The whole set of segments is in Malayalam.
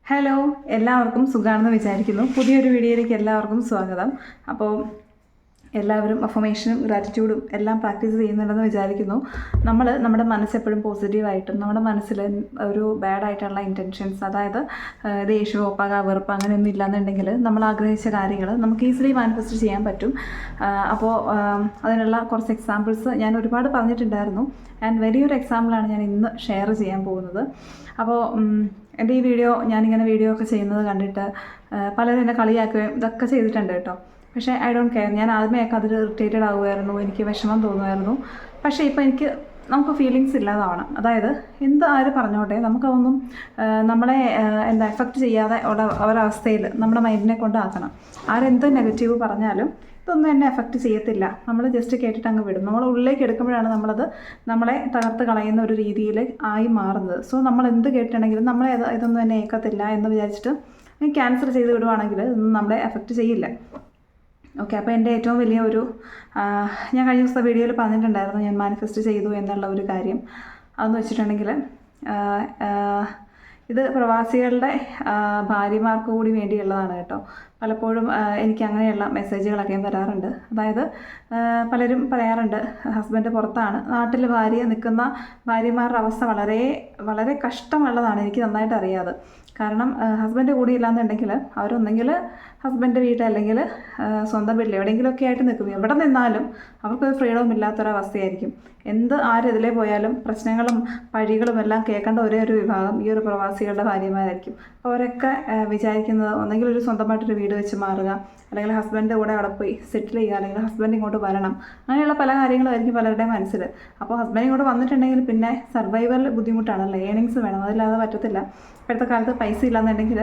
ഹലോ, എല്ലാവർക്കും സുഖമാണെന്ന് വിചാരിക്കുന്നു. പുതിയൊരു വീഡിയോയിലേക്ക് എല്ലാവർക്കും സ്വാഗതം. അപ്പോൾ എല്ലാവരും അഫർമേഷനും ഗ്രാറ്റിറ്റ്യൂഡും എല്ലാം പ്രാക്ടീസ് ചെയ്യുന്നുണ്ടെന്ന് വിചാരിക്കുന്നു. നമ്മുടെ മനസ്സെപ്പോഴും പോസിറ്റീവായിട്ടും നമ്മുടെ മനസ്സിൽ ഒരു ബാഡായിട്ടുള്ള ഇൻറ്റൻഷൻസ്, അതായത് ദേഷ്യമോ പക വെറുപ്പ് അങ്ങനെയൊന്നും ഇല്ലാന്നുണ്ടെങ്കിൽ നമ്മൾ ആഗ്രഹിച്ച കാര്യങ്ങൾ നമുക്ക് ഈസിലി മാനിഫെസ്റ്റ് ചെയ്യാൻ പറ്റും. അപ്പോൾ അതിനുള്ള കുറച്ച് എക്സാമ്പിൾസ് ഞാൻ ഒരുപാട് പറഞ്ഞിട്ടുണ്ടായിരുന്നു. ആൻഡ് വലിയൊരു എക്സാമ്പിളാണ് ഞാൻ ഇന്ന് ഷെയർ ചെയ്യാൻ പോകുന്നത്. അപ്പോൾ എൻ്റെ ഈ ഞാനിങ്ങനെ വീഡിയോ ഒക്കെ ചെയ്യുന്നത് കണ്ടിട്ട് പലരും എന്നെ കളിയാക്കുകയും ഇതൊക്കെ ചെയ്തിട്ടുണ്ട് കേട്ടോ. പക്ഷേ ഐ ഡോണ്ട് കെയർ. ഞാൻ ആദ്യമേയൊക്കെ അതിൽ ഇറിറ്റേറ്റഡ് ആകുമായിരുന്നു, എനിക്ക് വിഷമം തോന്നുമായിരുന്നു. പക്ഷേ ഇപ്പോൾ നമുക്ക് ഫീലിങ്സ് ഇല്ലാതാവണം. അതായത് ആര് പറഞ്ഞോട്ടെ, നമുക്കതൊന്നും നമ്മളെ എഫക്റ്റ് ചെയ്യാതെ ഒരവസ്ഥയിൽ നമ്മുടെ മൈൻഡിനെ കൊണ്ടാക്കണം. ആരെന്ത് നെഗറ്റീവ് പറഞ്ഞാലും ഇതൊന്നും എന്നെ എഫക്റ്റ് ചെയ്യത്തില്ല, നമ്മൾ ജസ്റ്റ് കേട്ടിട്ട് അങ്ങ് വിടും. നമ്മൾ ഉള്ളിലേക്ക് എടുക്കുമ്പോഴാണ് നമ്മളെ തകർത്ത് കളയുന്ന ഒരു രീതിയിൽ ആയി മാറുന്നത്. സോ നമ്മൾ എന്ത് കേട്ടിട്ടുണ്ടെങ്കിലും ഇതൊന്നും എന്നെ ഏക്കത്തില്ല എന്ന് വിചാരിച്ചിട്ട് ക്യാൻസൽ ചെയ്ത് വിടുവാണെങ്കിൽ ഇതൊന്നും നമ്മളെ എഫക്റ്റ് ചെയ്യില്ല. ഓക്കെ, അപ്പോൾ എൻ്റെ ഏറ്റവും വലിയ ഞാൻ കഴിഞ്ഞ ദിവസത്തെ വീഡിയോയിൽ പറഞ്ഞിട്ടുണ്ടായിരുന്നു ഞാൻ മാനിഫെസ്റ്റ് ചെയ്തു എന്നുള്ള ഒരു കാര്യം. അതെന്ന് വെച്ചിട്ടുണ്ടെങ്കിൽ ഇത് പ്രവാസികളുടെ ഭാര്യമാർക്ക് കൂടി വേണ്ടിയുള്ളതാണ് കേട്ടോ. പലപ്പോഴും എനിക്ക് അങ്ങനെയുള്ള മെസ്സേജുകളൊക്കെ വരാറുണ്ട്. അതായത് പലരും പറയാറുണ്ട്, ഹസ്ബൻഡ് പുറത്താണ്, നാട്ടിൽ ഭാര്യ നിൽക്കുന്ന ഭാര്യമാരുടെ അവസ്ഥ വളരെ വളരെ കഷ്ടമുള്ളതാണ്. എനിക്ക് നന്നായിട്ട് അറിയാതെ. കാരണം ഹസ്ബൻഡ് കൂടി ഇല്ലാന്നുണ്ടെങ്കിൽ അവരൊന്നെങ്കിൽ ഹസ്ബൻഡ് വീട്ടിൽ അല്ലെങ്കിൽ സ്വന്തം വീട്ടിൽ എവിടെയെങ്കിലുമൊക്കെ ആയിട്ട് നിൽക്കും. എവിടെ നിന്നാലും അവർക്കൊരു ഫ്രീഡവും ഇല്ലാത്തൊരവസ്ഥയായിരിക്കും. ആരെതിലേ പോയാലും പ്രശ്നങ്ങളും പഴികളും എല്ലാം കേൾക്കേണ്ട ഒരേ ഒരു വിഭാഗം ഈ ഒരു പ്രവാസികളുടെ ഭാര്യമാരായിരിക്കും. അവരൊക്കെ വിചാരിക്കുന്നത് ഒന്നെങ്കിൽ ഒരു സ്വന്തമായിട്ടൊരു വീട് വെച്ച് മാറുക, അല്ലെങ്കിൽ ഹസ്ബൻഡിൻ്റെ കൂടെ അവിടെ പോയി സെറ്റിൽ ചെയ്യുക, അല്ലെങ്കിൽ ഹസ്ബൻഡ് ഇങ്ങോട്ട് വരണം. അങ്ങനെയുള്ള പല കാര്യങ്ങളുമായിരിക്കും പലരുടെയും മനസ്സിൽ. അപ്പോൾ ഹസ്ബൻഡ് ഇങ്ങോട്ട് വന്നിട്ടുണ്ടെങ്കിൽ പിന്നെ സർവൈവൽ ബുദ്ധിമുട്ടാണല്ലേ, ഏണിങ്സ് വേണം, അതില്ലാതെ പറ്റത്തില്ല. ഇപ്പോഴത്തെ കാലത്ത് പൈസ ഇല്ലാന്നുണ്ടെങ്കിൽ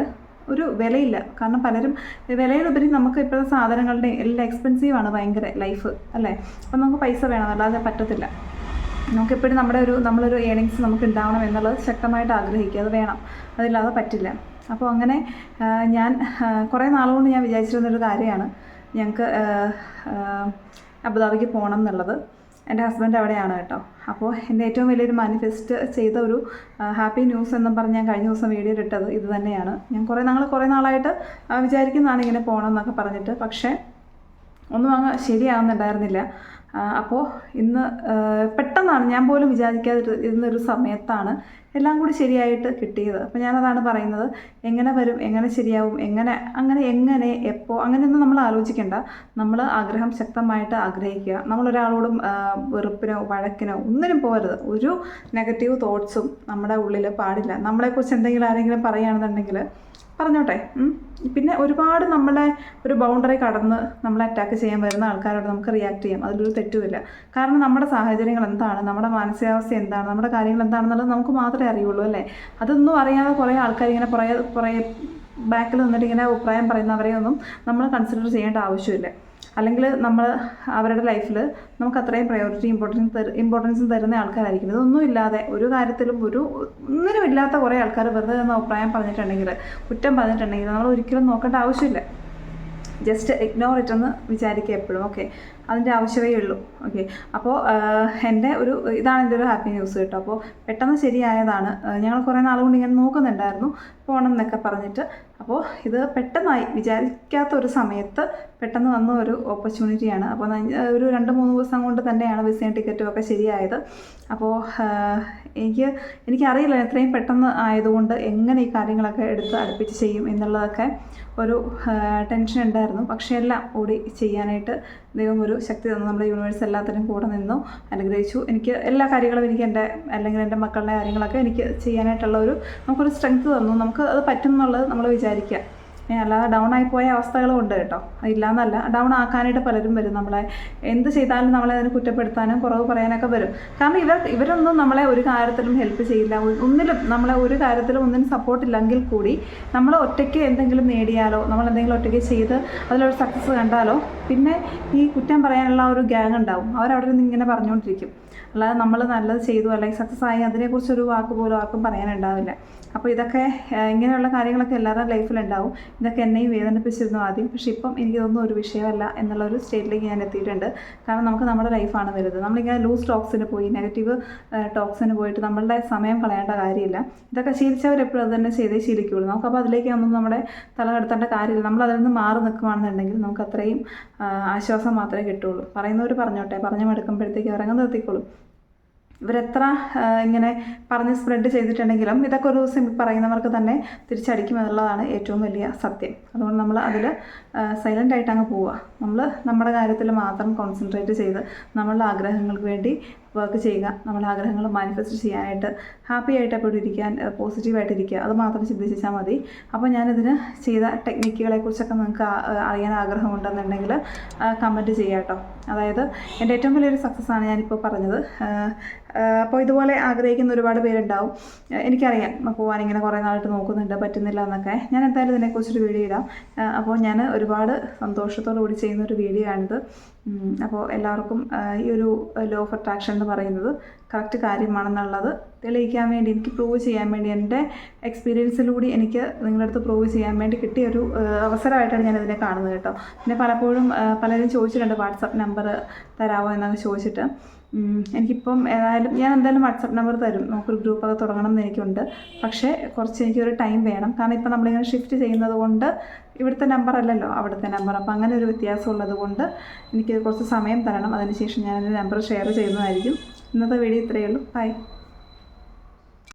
ഒരു വിലയില്ല. കാരണം പലരും വിലയിലുപരി നമുക്ക് ഇപ്പോഴത്തെ സാധനങ്ങളുടെ എല്ലാം എക്സ്പെൻസീവാണ് ഭയങ്കര ലൈഫ് അല്ലേ. അപ്പം നമുക്ക് പൈസ വേണം, അല്ലാതെ പറ്റത്തില്ല. നമുക്കെപ്പോഴും നമ്മളൊരു ഏണിങ്സ് നമുക്ക് ഉണ്ടാവണം എന്നുള്ളത് ശക്തമായിട്ട് ആഗ്രഹിക്കുക, അത് വേണം, അതില്ലാതെ പറ്റില്ല. അപ്പോൾ അങ്ങനെ ഞാൻ കുറേ നാളുകൊണ്ട് ഞാൻ വിചാരിച്ചിരുന്നൊരു കാര്യമാണ് ഞങ്ങൾക്ക് അബുദാബിക്ക് പോകണം എന്നുള്ളത്. എൻ്റെ ഹസ്ബൻഡ് അവിടെയാണ് കേട്ടോ. അപ്പോൾ എൻ്റെ ഏറ്റവും വലിയൊരു മാനിഫെസ്റ്റ് ചെയ്ത ഒരു ഹാപ്പി ന്യൂസ് എന്നും പറഞ്ഞ് ഞാൻ കഴിഞ്ഞ ദിവസം വീഡിയോ ഇട്ടത് ഇത് തന്നെയാണ്. ഞാൻ കുറേ നാളായിട്ട് വിചാരിക്കുന്നതാണ് ഇങ്ങനെ പോകണം എന്നൊക്കെ പറഞ്ഞിട്ട്. പക്ഷേ ഒന്നും അങ്ങ് ശരിയാവുന്നുണ്ടായിരുന്നില്ല. അപ്പോൾ ഇന്ന് പെട്ടെന്നാണ്, ഞാൻ പോലും വിചാരിക്കാതിരുന്നൊരു സമയത്താണ് എല്ലാം കൂടി ശരിയായിട്ട് കിട്ടിയത്. അപ്പോൾ ഞാനതാണ് പറയുന്നത്, എങ്ങനെ വരും, എങ്ങനെ ശരിയാവും, എങ്ങനെ എപ്പോൾ അങ്ങനെയൊന്നും നമ്മൾ ആലോചിക്കേണ്ട. നമ്മൾ ആഗ്രഹം ശക്തമായിട്ട് ആഗ്രഹിക്കുക. നമ്മളൊരാളോടും വെറുപ്പിനോ വഴക്കിനോ ഒന്നിനും പോകരുത്. ഒരു നെഗറ്റീവ് തോട്ട്സും നമ്മുടെ ഉള്ളിൽ പാടില്ല. നമ്മളെക്കുറിച്ച് എന്തെങ്കിലും ആരെങ്കിലും പറയുകയാണെന്നുണ്ടെങ്കിൽ പറഞ്ഞോട്ടെ. പിന്നെ ഒരുപാട് നമ്മളെ ഒരു ബൗണ്ടറി കടന്ന് നമ്മളെ അറ്റാക്ക് ചെയ്യാൻ വരുന്ന ആൾക്കാരോട് നമുക്ക് റിയാക്ട് ചെയ്യാം, അതിലൊരു തെറ്റുമില്ല. കാരണം നമ്മുടെ സാഹചര്യങ്ങൾ എന്താണ്, നമ്മുടെ മാനസികാവസ്ഥ എന്താണ്, നമ്മുടെ കാര്യങ്ങൾ എന്താണെന്നുള്ളത് നമുക്ക് മാത്രമേ അറിയുള്ളൂ അല്ലേ. അതൊന്നും അറിയാതെ കുറേ ആൾക്കാർ ഇങ്ങനെ കുറേ ബാക്കിൽ നിന്നിട്ട് ഇങ്ങനെ അഭിപ്രായം പറയുന്നവരെയൊന്നും നമ്മൾ കൺസിഡർ ചെയ്യേണ്ട ആവശ്യമില്ല. അല്ലെങ്കിൽ നമ്മൾ അവരുടെ ലൈഫിൽ നമുക്ക് അത്രയും പ്രയോറിറ്റി ഇമ്പോർട്ടൻസും തരുന്ന ആൾക്കാരായിരിക്കും. ഇതൊന്നും ഇല്ലാതെ ഒരു കാര്യത്തിലും ഒന്നിനും ഇല്ലാത്ത കുറേ ആൾക്കാർ വെറുതെ എന്ന അഭിപ്രായം പറഞ്ഞിട്ടുണ്ടെങ്കിൽ, കുറ്റം പറഞ്ഞിട്ടുണ്ടെങ്കിൽ നമ്മൾ ഒരിക്കലും നോക്കേണ്ട ആവശ്യമില്ല. ജസ്റ്റ് ഇഗ്നോർ ഇട്ടെന്ന് വിചാരിക്കുക എപ്പോഴും. ഓക്കെ, അതിൻ്റെ ആവശ്യമേ ഉള്ളൂ. ഓക്കെ, അപ്പോൾ ഇതാണ് എൻ്റെ ഒരു ഹാപ്പി ന്യൂസ് കേട്ടോ. അപ്പോൾ പെട്ടെന്ന് ശരിയായതാണ്. ഞങ്ങൾ കുറേ നാളുകൊണ്ട് ഇങ്ങനെ നോക്കുന്നുണ്ടായിരുന്നു പോകണം എന്നൊക്കെ പറഞ്ഞിട്ട്. അപ്പോൾ ഇത് പെട്ടെന്നായി, വിചാരിക്കാത്ത ഒരു സമയത്ത് പെട്ടെന്ന് വന്ന ഒരു ഓപ്പർച്യൂണിറ്റിയാണ്. അപ്പോൾ ഒരു 2-3 ദിവസം കൊണ്ട് തന്നെയാണ് വിസയും ടിക്കറ്റും ഒക്കെ ശരിയായത്. അപ്പോൾ എനിക്കറിയില്ല എത്രയും പെട്ടെന്ന് ആയതുകൊണ്ട് എങ്ങനെ ഈ കാര്യങ്ങളൊക്കെ എടുത്ത് അടുപ്പിച്ച് ചെയ്യും എന്നുള്ളതൊക്കെ ഒരു ടെൻഷൻ ഉണ്ടായിരുന്നു. പക്ഷേ എല്ലാം ഓടി ചെയ്യാനായിട്ട് ദൈവം ഒരു ശക്തി തന്നു. നമ്മുടെ യൂണിവേഴ്സ് എല്ലാത്തിനും കൂടെ നിന്നു അനുഗ്രഹിച്ചു. എനിക്ക് എല്ലാ കാര്യങ്ങളും അല്ലെങ്കിൽ എൻ്റെ മക്കളുടെ കാര്യങ്ങളൊക്കെ എനിക്ക് ചെയ്യാനായിട്ടുള്ള നമുക്കൊരു സ്ട്രെങ്ത് തന്നു. നമുക്ക് അത് പറ്റും എന്നുള്ളത് നമ്മൾ വിചാരിക്കുക. അല്ലാതെ ഡൗൺ ആയിപ്പോയ അവസ്ഥകളും ഉണ്ട് കേട്ടോ, അതില്ലാന്നല്ല. ഡൗൺ ആക്കാനായിട്ട് പലരും വരും. നമ്മളെ എന്ത് ചെയ്താലും നമ്മളെ അതിന് കുറ്റപ്പെടുത്താനും കുറവ് പറയാനൊക്കെ വരും. കാരണം ഇവരൊന്നും നമ്മളെ ഒരു കാര്യത്തിലും ഹെൽപ്പ് ചെയ്യില്ല, നമ്മളെ ഒരു കാര്യത്തിലും ഒന്നിനും സപ്പോർട്ടില്ലെങ്കിൽ കൂടി നമ്മൾ ഒറ്റയ്ക്ക് എന്തെങ്കിലും നേടിയാലോ, നമ്മൾ എന്തെങ്കിലും ഒറ്റയ്ക്ക് ചെയ്ത് അതിലൊരു സക്സസ് കണ്ടാലോ പിന്നെ ഈ കുറ്റം പറയാനുള്ള ഒരു ഗ്യാങ് ഉണ്ടാവും. അവരവിടെ നിന്ന് ഇങ്ങനെ പറഞ്ഞുകൊണ്ടിരിക്കും. അല്ലാതെ നമ്മൾ നല്ലത് ചെയ്തു അല്ലെങ്കിൽ സക്സസ് ആയി അതിനെക്കുറിച്ചൊരു വാക്ക് പോലും ആർക്കും പറയാനുണ്ടാവില്ല. അപ്പോൾ ഇതൊക്കെ ഇങ്ങനെയുള്ള കാര്യങ്ങളൊക്കെ എല്ലാവരുടെ ലൈഫിലുണ്ടാവും. ഇതൊക്കെ എന്നെയും വേദനിപ്പിച്ചിരുന്നു ആദ്യം. പക്ഷേ ഇപ്പം എനിക്കിതൊന്നും ഒരു വിഷയമല്ല എന്നുള്ളൊരു സ്റ്റേറ്റിലേക്ക് ഞാൻ എത്തിയിട്ടുണ്ട്. കാരണം നമുക്ക് നമ്മുടെ ലൈഫാണ് വലുത്. നമ്മളിങ്ങനെ ലൂസ് ടോക്സിന് പോയി നെഗറ്റീവ് ടോക്സിന് പോയിട്ട് നമ്മളുടെ സമയം കളയേണ്ട കാര്യമില്ല. ഇതൊക്കെ ശീലിച്ചവരെപ്പോഴും അത് തന്നെ ചെയ്തേ ശീലിക്കുകയുള്ളൂ. നമുക്കപ്പോൾ അതിലേക്കൊന്നും നമ്മുടെ തല കടത്തേണ്ട കാര്യമില്ല. നമ്മൾ അതിൽ നിന്ന് മാറി നിൽക്കുകയാണെന്നുണ്ടെങ്കിൽ നമുക്ക് അത്രയും ആശ്വാസം മാത്രമേ കിട്ടുള്ളൂ. പറയുന്നവർ പറഞ്ഞോട്ടെ, പറഞ്ഞു മടുക്കുമ്പോഴത്തേക്ക് ഇറങ്ങുന്ന നിർത്തിക്കോളും. ഇവരെത്ര ഇങ്ങനെ പറഞ്ഞ് സ്പ്രെഡ് ചെയ്തിട്ടുണ്ടെങ്കിലും ഇതൊക്കെ ഒരു ദിവസം പറയുന്നവർക്ക് തന്നെ തിരിച്ചടിക്കുമെന്നുള്ളതാണ് ഏറ്റവും വലിയ സത്യം. അതുകൊണ്ട് നമ്മൾ അതിൽ സൈലൻ്റ് ആയിട്ട് അങ്ങ് പോവുക. നമ്മൾ നമ്മുടെ കാര്യത്തിൽ മാത്രം കോൺസെൻട്രേറ്റ് ചെയ്ത് നമ്മളുടെ ആഗ്രഹങ്ങൾക്ക് വേണ്ടി വർക്ക് ചെയ്യുക. നമ്മുടെ ആഗ്രഹങ്ങൾ മാനിഫെസ്റ്റ് ചെയ്യാനായിട്ട് ഹാപ്പി ആയിട്ട് എപ്പോഴും ഇരിക്കാൻ, പോസിറ്റീവായിട്ടിരിക്കുക, അത് മാത്രം ചിന്തിച്ചാൽ മതി. അപ്പോൾ ഞാനിതിന് ചെയ്ത ടെക്നിക്കുകളെക്കുറിച്ചൊക്കെ നിങ്ങൾക്ക് അറിയാൻ ആഗ്രഹമുണ്ടെന്നുണ്ടെങ്കിൽ കമൻറ്റ് ചെയ്യാം കേട്ടോ. അതായത് എൻ്റെ ഏറ്റവും വലിയൊരു സക്സസ്സാണ് ഞാനിപ്പോൾ പറഞ്ഞത്. അപ്പോൾ ഇതുപോലെ ആഗ്രഹിക്കുന്ന ഒരുപാട് പേരുണ്ടാവും. എനിക്കറിയാം പോകാനിങ്ങനെ കുറേ നാളായിട്ട് നോക്കുന്നുണ്ട്, പറ്റുന്നില്ല എന്നൊക്കെ. ഞാൻ എന്തായാലും ഇതിനെക്കുറിച്ചൊരു വീഡിയോ ഇടാം. അപ്പോൾ ഞാൻ ഒരുപാട് സന്തോഷത്തോടു കൂടി ചെയ്യുന്നൊരു വീഡിയോ ആണിത്. അപ്പോൾ എല്ലാവർക്കും ഈ ഒരു ലോ ഓഫ് അട്രാക്ഷൻ എന്ന് പറയുന്നത് കറക്റ്റ് കാര്യമാണെന്നുള്ളത് തെളിയിക്കാൻ വേണ്ടി, എനിക്ക് പ്രൂവ് ചെയ്യാൻ വേണ്ടി, എൻ്റെ എക്സ്പീരിയൻസിലൂടെ എനിക്ക് നിങ്ങളുടെ അടുത്ത് പ്രൂവ് ചെയ്യാൻ വേണ്ടി കിട്ടിയൊരു അവസരമായിട്ടാണ് ഞാനിതിനെ കാണുന്നത് കേട്ടോ. പിന്നെ പലപ്പോഴും പലരും ചോദിച്ചിട്ടുണ്ട് വാട്സപ്പ് നമ്പർ തരാമോ എന്നൊക്കെ ചോദിച്ചിട്ട്. എനിക്കിപ്പം ഏതായാലും ഞാൻ എന്തായാലും വാട്സപ്പ് നമ്പർ തരും. നമുക്കൊരു ഗ്രൂപ്പൊക്കെ തുടങ്ങണം എന്ന് എനിക്കുണ്ട്. പക്ഷേ കുറച്ച് എനിക്കൊരു ടൈം വേണം. കാരണം ഇപ്പം നമ്മളിങ്ങനെ ഷിഫ്റ്റ് ചെയ്യുന്നത് കൊണ്ട് ഇവിടുത്തെ നമ്പർ അല്ലല്ലോ അവിടുത്തെ നമ്പർ. അപ്പോൾ അങ്ങനെ ഒരു വ്യത്യാസമുള്ളത് കൊണ്ട് എനിക്ക് കുറച്ച് സമയം തരണം. അതിനുശേഷം ഞാൻ എൻ്റെ നമ്പർ ഷെയർ ചെയ്യുന്നതായിരിക്കും. ഇന്നത്തെ വീഡിയോ ഇത്രയേ ഉള്ളൂ. ബൈ.